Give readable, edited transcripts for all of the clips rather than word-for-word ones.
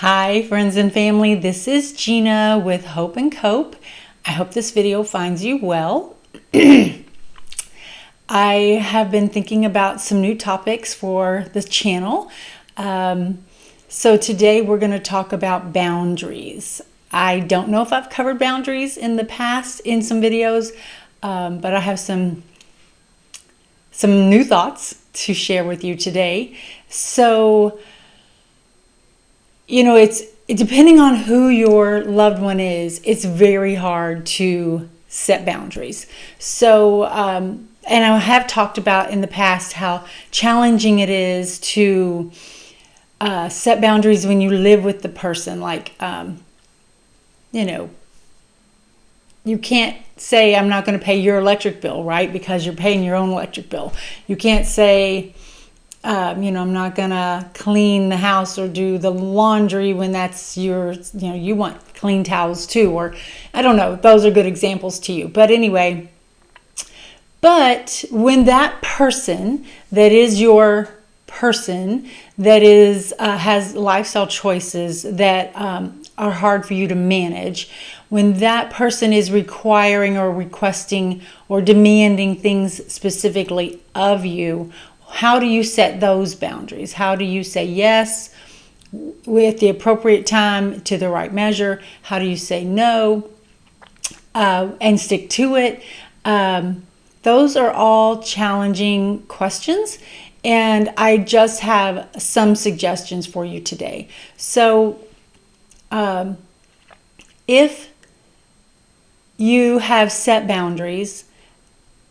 Hi friends and family, this is Gina with Hope and Cope. I hope this video finds you well. I have been thinking about some new topics for the channel. So today we're going to talk about boundaries. I don't know if I've covered boundaries in the past in some videos, but I have some new thoughts to share with you today. So, it's depending on who your loved one is, it's very hard to set boundaries. So, and I have talked about in the past how challenging it is to set boundaries when you live with the person. You can't say, I'm not going to pay your electric bill, right? Because you're paying your own electric bill. You can't say, I'm not going to clean the house or do the laundry when that's you want clean towels too. Or I don't know, those are good examples to you. But anyway, but when that person that is your person that is has lifestyle choices that are hard for you to manage, when that person is requiring or requesting or demanding things specifically of you, how do you set those boundaries? How do you say yes with the appropriate time to the right measure? How do you say no and stick to it? Those are all challenging questions, and I just have some suggestions for you today. So if you have set boundaries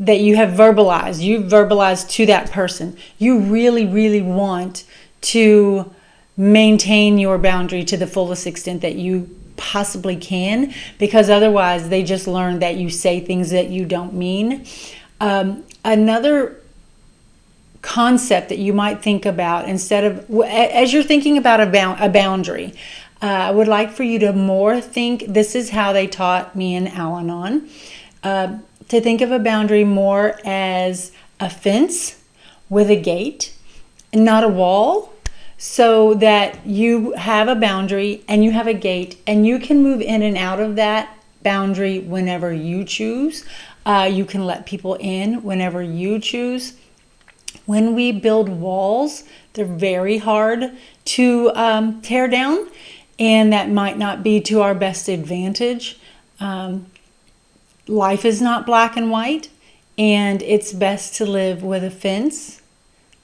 that you've verbalized to that person, you really, really want to maintain your boundary to the fullest extent that you possibly can, because otherwise they just learn that you say things that you don't mean. Another concept that you might think about as you're thinking about a boundary, I would like for you to more think, this is how they taught me in Al-Anon, to think of a boundary more as a fence with a gate and not a wall, so that you have a boundary and you have a gate and you can move in and out of that boundary whenever you choose. You can let people in whenever you choose. When we build walls, they're very hard to tear down, and that might not be to our best advantage. Life is not black and white, and it's best to live with a fence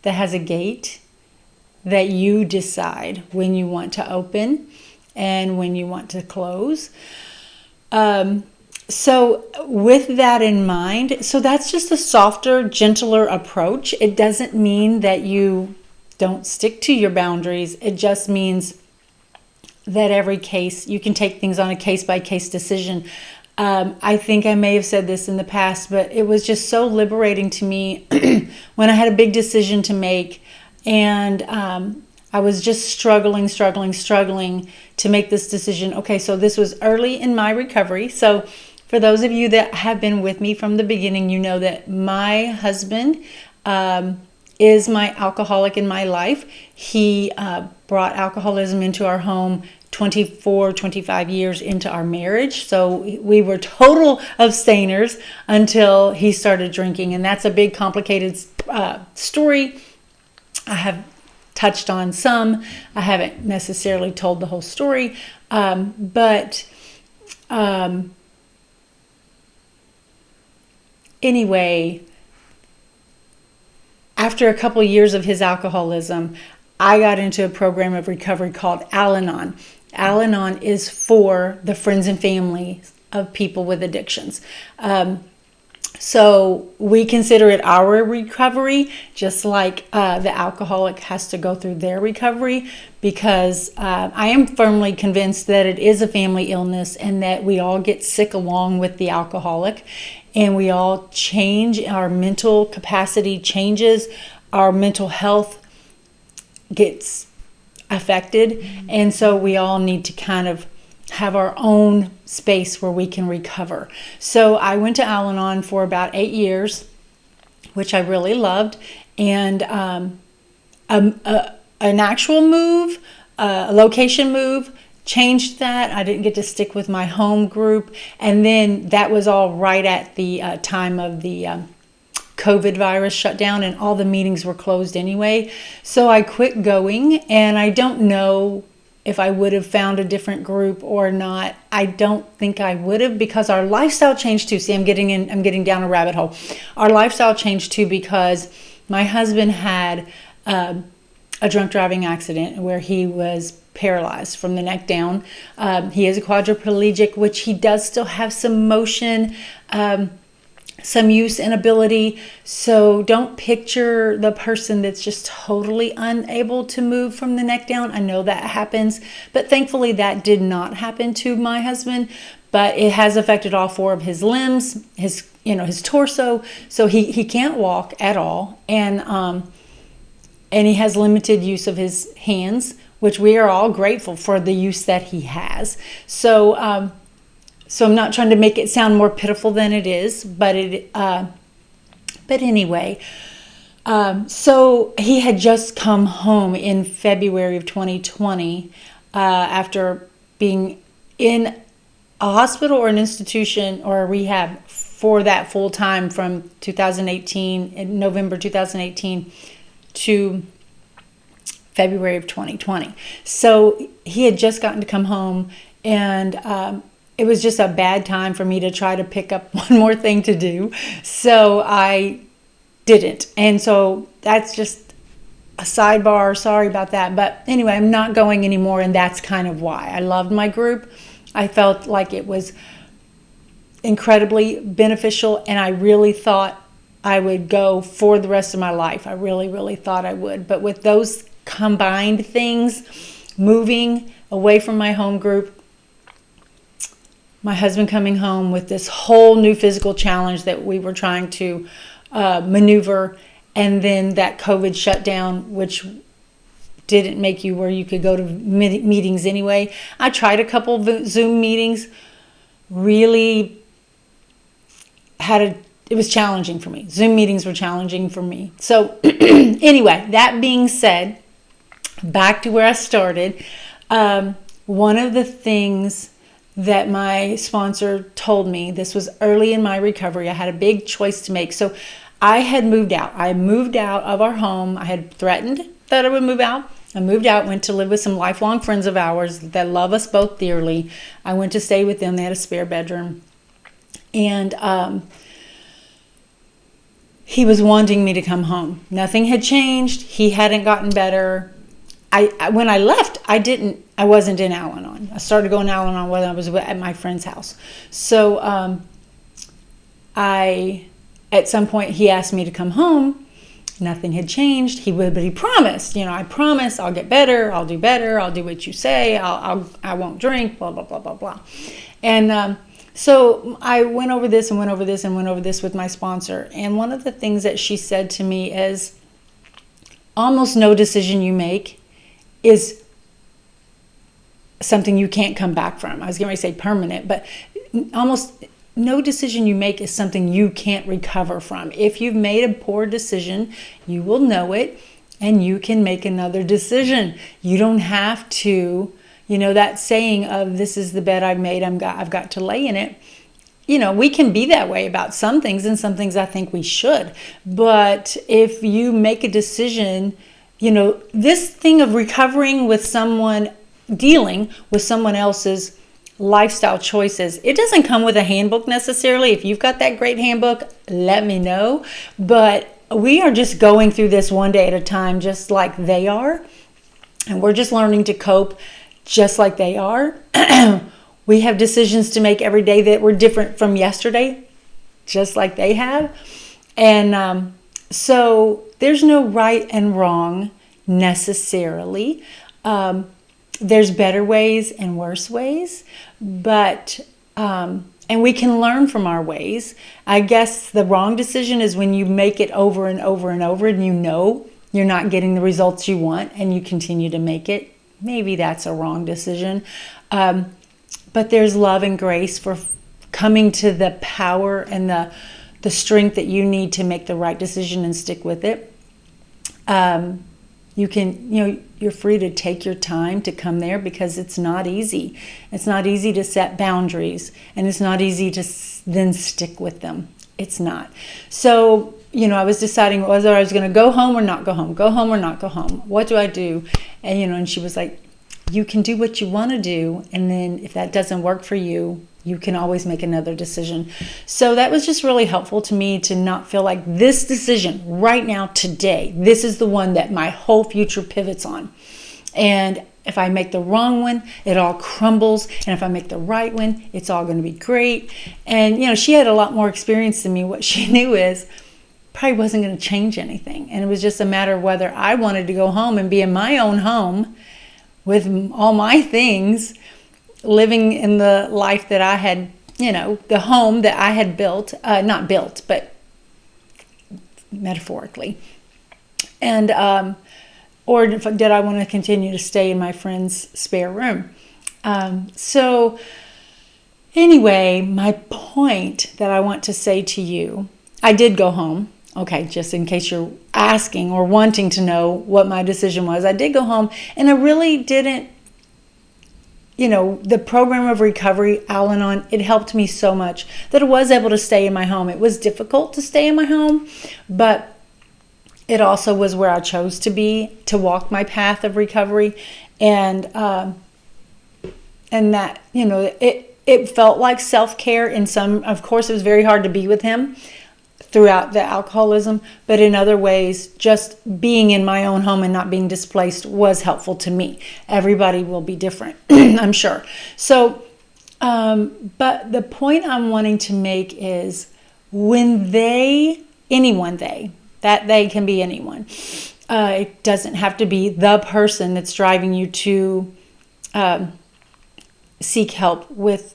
that has a gate that you decide when you want to open and when you want to close. So with that in mind, so that's just a softer, gentler approach. It doesn't mean that you don't stick to your boundaries. It just means that every case, you can take things on a case-by-case decision. I think I may have said this in the past, but it was just so liberating to me when I had a big decision to make, and I was just struggling to make this decision. Okay, so this was early in my recovery. So for those of you that have been with me from the beginning, you know that my husband is my alcoholic in my life. He brought alcoholism into our home 25 years into our marriage. So we were total abstainers until he started drinking. And that's a big, complicated story. I have touched on some. I haven't necessarily told the whole story. Anyway, after a couple of years of his alcoholism, I got into a program of recovery called Al-Anon. Al-Anon is for the friends and family of people with addictions. So we consider it our recovery, just like the alcoholic has to go through their recovery, because I am firmly convinced that it is a family illness and that we all get sick along with the alcoholic, and we all change. Our mental capacity changes, our mental health gets affected, and so we all need to kind of have our own space where we can recover. So I went to Al-Anon for about 8 years, which I really loved, and an actual move location move, changed that. I didn't get to stick with my home group. And then that was all right at the time of the COVID virus shutdown, and all the meetings were closed anyway. So I quit going, and I don't know if I would have found a different group or not. I don't think I would have, because our lifestyle changed too. See, I'm getting down a rabbit hole. Our lifestyle changed too because my husband had a drunk driving accident where he was paralyzed from the neck down. He is a quadriplegic, which he does still have some motion, some use and ability. So don't picture the person that's just totally unable to move from the neck down. I know that happens, but thankfully that did not happen to my husband. But it has affected all 4 of his limbs, his torso. So he can't walk at all, and he has limited use of his hands, which we are all grateful for the use that he has. So so I'm not trying to make it sound more pitiful than it is, but anyway. So he had just come home in February of 2020 after being in a hospital or an institution or a rehab for that full time from 2018, in November 2018 to February of 2020. So he had just gotten to come home, and it was just a bad time for me to try to pick up one more thing to do. So I didn't. And so that's just a sidebar. Sorry about that. But anyway, I'm not going anymore, and that's kind of why. I loved my group. I felt like it was incredibly beneficial, and I really thought I would go for the rest of my life. I really, really thought I would. But with those combined things, moving away from my home group, my husband coming home with this whole new physical challenge that we were trying to maneuver, and then that COVID shutdown, which didn't make you where you could go to meetings anyway. I tried a couple of Zoom meetings, really it was challenging for me. Zoom meetings were challenging for me. So anyway, that being said, back to where I started. One of the things that my sponsor told me, this was early in my recovery, I had a big choice to make. So I had moved out. I moved out of our home. I had threatened that I would move out. I moved out, went to live with some lifelong friends of ours that love us both dearly. I went to stay with them. They had a spare bedroom. And he was wanting me to come home. Nothing had changed. He hadn't gotten better. When I left, I wasn't in Al-Anon. I started going to Al-Anon when I was at my friend's house. So at some point, he asked me to come home. Nothing had changed. But he promised, I promise I'll get better. I'll do better. I'll do what you say. I won't drink, blah, blah, blah, blah, blah. And so I went over this with my sponsor. And one of the things that she said to me is, almost no decision you make is something you can't come back from. I was going to say permanent, but almost no decision you make is something you can't recover from. If you've made a poor decision, you will know it, and you can make another decision. You don't have to, that saying of this is the bed I've made, I've got to lay in it. We can be that way about some things, and some things I think we should. But if you make a decision, this thing of recovering with someone, dealing with someone else's lifestyle choices, it doesn't come with a handbook necessarily. If you've got that great handbook, let me know. But we are just going through this one day at a time, just like they are. And we're just learning to cope just like they are. We have decisions to make every day that were different from yesterday, just like they have. And so there's no right and wrong necessarily. There's better ways and worse ways, but and we can learn from our ways. I guess the wrong decision is when you make it over and over and over, and you're not getting the results you want, and you continue to make it. Maybe that's a wrong decision. But there's love and grace for coming to the power and the strength that you need to make the right decision and stick with it. You can, you're free to take your time to come there, because it's not easy. It's not easy to set boundaries, and it's not easy to then stick with them. It's not. So, I was deciding whether I was going to go home or not go home, go home or not go home. What do I do? And, and she was like, you can do what you want to do. And then if that doesn't work for you, you can always make another decision. So that was just really helpful to me, to not feel like this decision right now, today, this is the one that my whole future pivots on. And if I make the wrong one, it all crumbles. And if I make the right one, it's all going to be great. And, she had a lot more experience than me. What she knew is probably wasn't going to change anything. And it was just a matter of whether I wanted to go home and be in my own home with all my things, living in the life that I had, the home that I had built, not built, but metaphorically. And, or did I want to continue to stay in my friend's spare room? So anyway, my point that I want to say to you, I did go home. Okay, just in case you're asking or wanting to know what my decision was, I did go home, and I really didn't, the program of recovery, Al-Anon, it helped me so much that I was able to stay in my home. It was difficult to stay in my home, but it also was where I chose to be, to walk my path of recovery. And that, it felt like self-care in some, of course, it was very hard to be with him throughout the alcoholism, but in other ways, just being in my own home and not being displaced was helpful to me. Everybody will be different, I'm sure. So, but the point I'm wanting to make is, when that they can be anyone. It doesn't have to be the person that's driving you to seek help with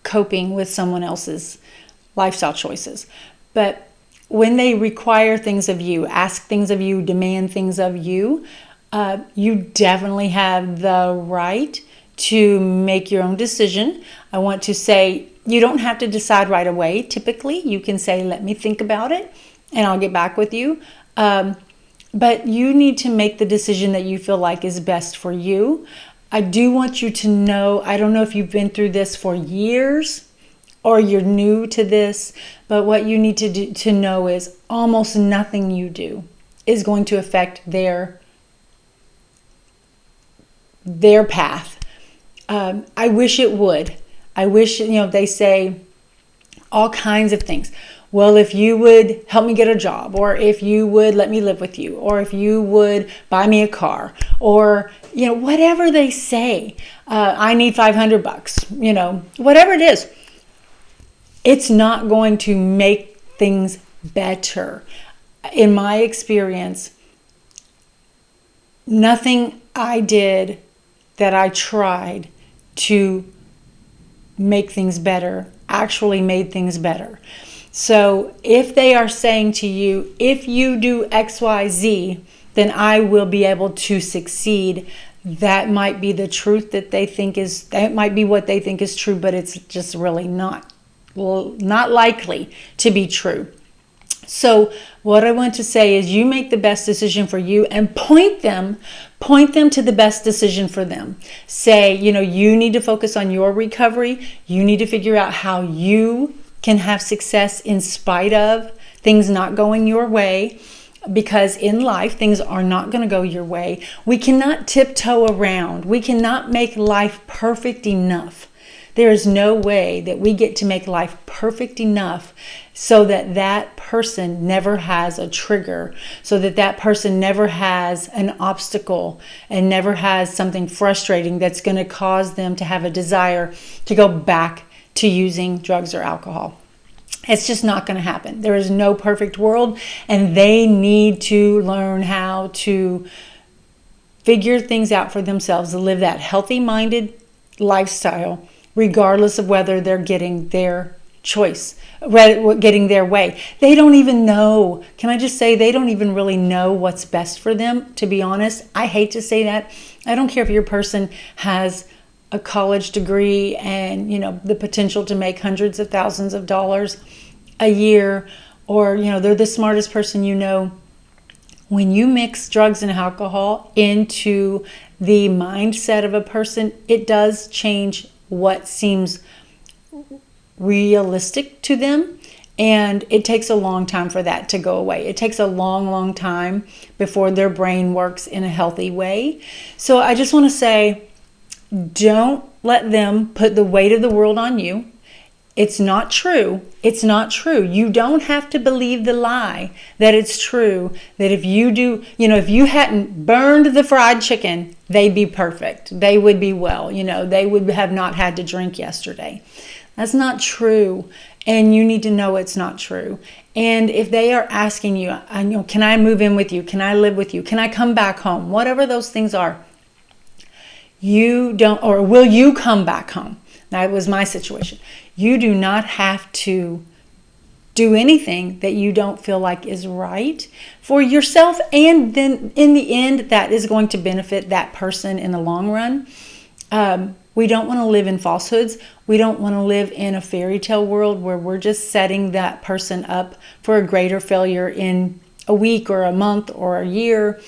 coping with someone else's lifestyle choices. But when they require things of you, ask things of you, demand things of you, you definitely have the right to make your own decision. I want to say, you don't have to decide right away. Typically, you can say, let me think about it, and I'll get back with you. But you need to make the decision that you feel like is best for you. I do want you to know, I don't know if you've been through this for years or you're new to this, but what you need to know is almost nothing you do is going to affect their path. I wish it would. I wish, they say all kinds of things. Well, if you would help me get a job, or if you would let me live with you, or if you would buy me a car, or, whatever they say, I need $500, whatever it is, it's not going to make things better. In my experience, nothing I did that I tried to make things better actually made things better. So if they are saying to you, if you do X, Y, Z, then I will be able to succeed, that might be the truth that might be what they think is true, but it's just really not likely to be true. So what I want to say is, you make the best decision for you, and point them to the best decision for them. Say, you need to focus on your recovery. You need to figure out how you can have success in spite of things not going your way, because in life, things are not going to go your way. We cannot tiptoe around. We cannot make life perfect enough. There is no way that we get to make life perfect enough so that that person never has a trigger, so that that person never has an obstacle and never has something frustrating that's going to cause them to have a desire to go back to using drugs or alcohol. It's just not going to happen. There is no perfect world, and they need to learn how to figure things out for themselves, to live that healthy-minded lifestyle, regardless of whether they're getting their choice, getting their way. They don't even know. Can I just say, they don't even really know what's best for them, to be honest. I hate to say that. I don't care if your person has a college degree and, the potential to make hundreds of thousands of dollars a year, or, they're the smartest person you know. when you mix drugs and alcohol into the mindset of a person, it does change what seems realistic to them. And it takes a long time for that to go away. It takes a long, long time before their brain works in a healthy way. So I just want to say, don't let them put the weight of the world on you. It's not true. It's not true. You don't have to believe the lie that it's true, that if you do, if you hadn't burned the fried chicken, they'd be perfect. They would be well. They would have not had to drink yesterday. That's not true. And you need to know it's not true. And if they are asking you, can I move in with you? Can I live with you? Can I come back home? Whatever those things are, you don't, or will you come back home? That was my situation. You do not have to do anything that you don't feel like is right for yourself. And then in the end, that is going to benefit that person in the long run. We don't want to live in falsehoods. We don't want to live in a fairy tale world where we're just setting that person up for a greater failure in a week or a month or a year.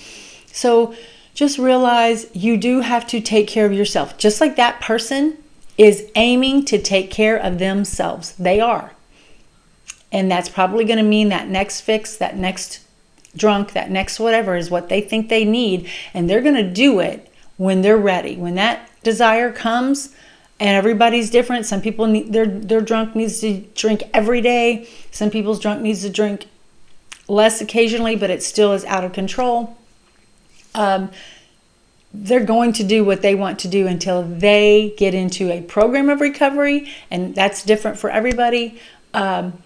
So just realize you do have to take care of yourself. Just like that person is aiming to take care of themselves. They are. And that's probably going to mean that next fix, that next drunk, that next whatever is what they think they need. And they're going to do it when they're ready. When that desire comes, and everybody's different. Some people need their drunk needs to drink every day. Some people's drunk needs to drink less occasionally, but it still is out of control. They're going to do what they want to do until they get into a program of recovery, and that's different for everybody. And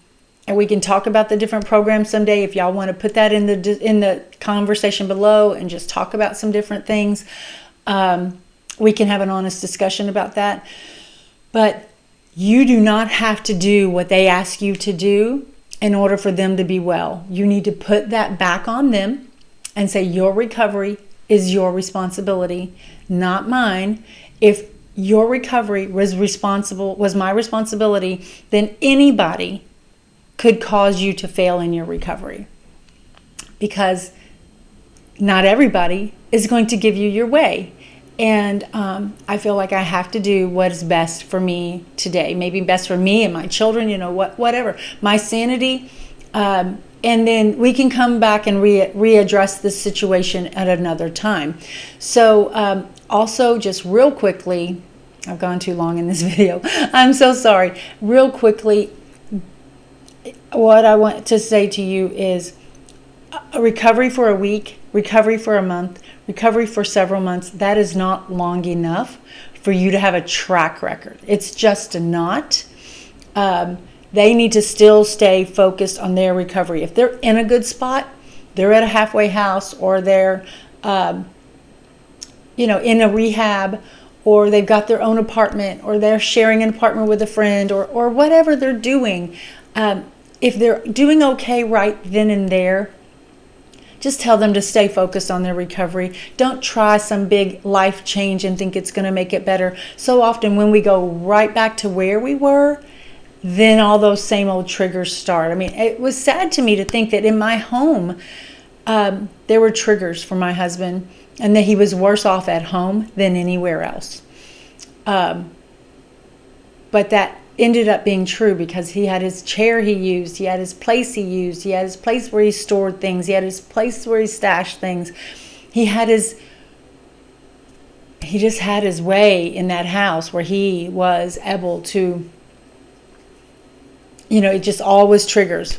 we can talk about the different programs someday if y'all want to put that in the conversation below and just talk about some different things. We can have an honest discussion about that. But you do not have to do what they ask you to do in order for them to be well. You need to put that back on them and say your recovery is your responsibility, not mine. If your recovery was my responsibility, then anybody could cause you to fail in your recovery, because not everybody is going to give you your way. And I feel like I have to do what is best for me today, maybe best for me and my children, whatever, my sanity. And then we can come back and readdress this situation at another time. So also, just real quickly, I've gone too long in this video. I'm so sorry. Real quickly, what I want to say to you is a recovery for a week, recovery for a month, recovery for several months, that is not long enough for you to have a track record. It's just not. They need to still stay focused on their recovery. If they're in a good spot, they're at a halfway house, or they're in a rehab, or they've got their own apartment, or they're sharing an apartment with a friend, or whatever they're doing. If they're doing okay right then and there, just tell them to stay focused on their recovery. Don't try some big life change and think it's going to make it better. So often when we go right back to where we were, then all those same old triggers start. I mean, it was sad to me to think that in my home, there were triggers for my husband, and that he was worse off at home than anywhere else. But that ended up being true, because he had his chair he used, he had his place he used, he had his place where he stored things, he had his place where he stashed things. He just had his way in that house where he was able to, it just always triggers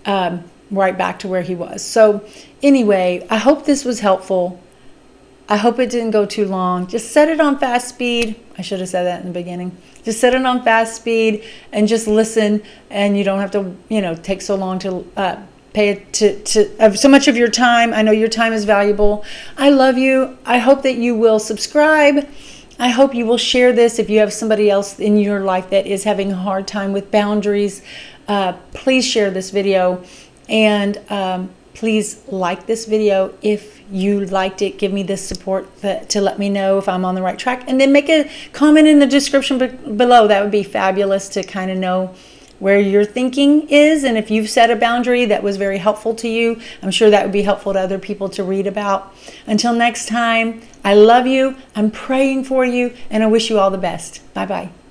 right back to where he was. So anyway, I hope this was helpful. I hope it didn't go too long. Just set it on fast speed. I should have said that in the beginning. Just set it on fast speed and just listen, and you don't have to, take so long to pay to so much of your time. I know your time is valuable. I love you. I hope that you will subscribe. I hope you will share this if you have somebody else in your life that is having a hard time with boundaries. Please share this video, and please like this video if you liked it. Give me this support to let me know if I'm on the right track, and then make a comment in the description below. That would be fabulous to kind of know where your thinking is. And if you've set a boundary that was very helpful to you, I'm sure that would be helpful to other people to read about. Until next time, I love you. I'm praying for you, and I wish you all the best. Bye-bye.